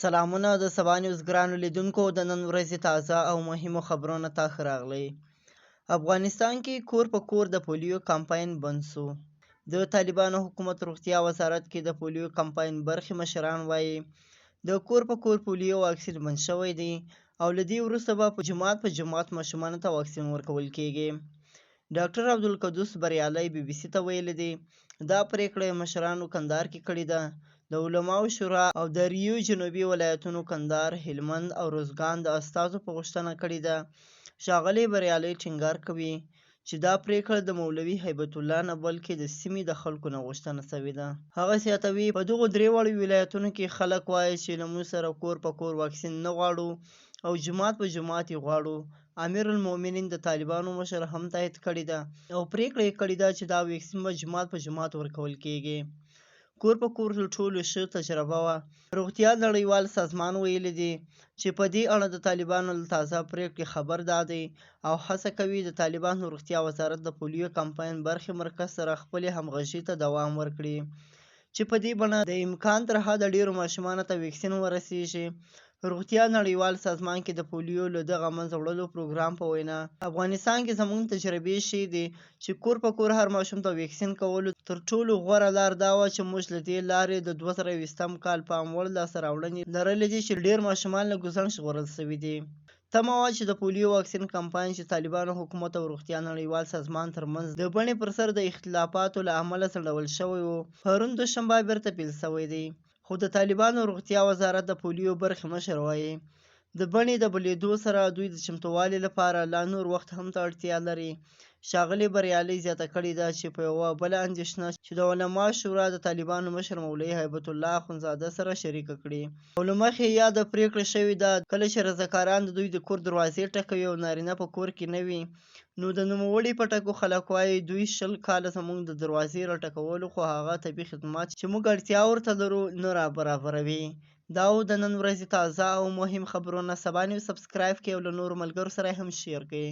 سلامونه د سبا نیوز ګرانو لیدونکو د نن ورځې تازه او مهمو خبرونو ته ښه راغلی. افغانستان کې کور په کور د پولیو کمپاین بند شو. د طالبانو حکومت روغتیا وزارت کې د پولیو کمپاین برخې مشران وایي د کور په کور پولیو واکسین بند شوی دی او له دې وروسته به په جماعت ماشومانو ته واکسین ورکول کیږي. ډاکټر عبدالقدوس بریالی BBC ته ویلي دی دا پریکړه مشرانو کندهار کې کړې ده. د علماو شورا او د ریو جنوبي ولایتونو کندهار، هلمند او روزګان د استازو په غوښتنه کړې ده. ښاغلی بریالی ټینګار کوي چې دا پریکړه د مولوي هیبت الله نه بلکې د سیمې د خلکو نه غوښتنه شوې ده. هغه زیاتوي په دغو درې واړو ولایتونو کې خلک وایي چې له موږ سره کور په کور واکسین نه غواړو او جماعت په جماعت یې غواړو. امیر المؤمنین د طالبانو مشر هم تایید کړې ده او پریکړه یې کړې ده چې دا واکسین به جماعت په جماعت ورکول کیږي. کور په کور تر ټولو ښه تجربه وه. روغتیا نړیوال سازمان ویلي دی چې په دې اړه د طالبانو له تازه پریکړې خبر دی او هڅه کوي د طالبانو روغتیا وزارت د پولیو کمپاین برخې مرکز سره خپلې همغږۍ ته دوام ورکړي چې په دې بڼه د امکان تر حده ډیرو ماشومانو ته واکسین ورسیږي. روغتیا نړیوال سازمان کې د پولیو له دغه منځه وړلو پروګرام په وینا افغانستان کې زموږ تجربې ښیي دي چې کور په کور هر ماشوم ته واکسین کولو تر ټولو غوره لار دا وه چې موږ له دې لارې د 2020 کال پام وړ لاسته راوړنې لرلې دي چې ډیر ماشومان له ګزنګ ژغورل شوي دي. تمه وه چې د پولیو واکسین کمپاین چې طالبانو حکومت او روغتیا نړیوال سازمان ترمنځ د بڼې پر سر د اختلافاتو له امله ځنډول شوی و، پرون دوشنبه بیرته پیل شوی دی. خو د طالبانو روغتیا وزارت د پولیو برخې مشر وایي د بڼې د بلېدو سره دوی د چمتووالي لپاره لا نور وخت هم ته اړتیا لري. ښاغلي بریالی زیاته کړې ده چې په یوه بله اندېښنه چې د علماو شورا د طالبانو مشر مولوي هیبت الله اخندزاده سره شریکه کړې او له مخې یاده پریکړه شوې ده کله چې رضاکاران د دوی د کور دروازې ټکوي او نارینه په کور کې نه وي نو د نوموړي په ټکو خلک وایي دوی 20 کاله زموږ د دروازې راټکولو خو هغه طبي خدمات چې موږ اړتیا ورته لرو نه برابروي. دا و د نن ورځې تازه او مهم خبرونه. سبا نیوز سبسکرایب کړئ او له نورو ملګرو سره هم شیر کړئ.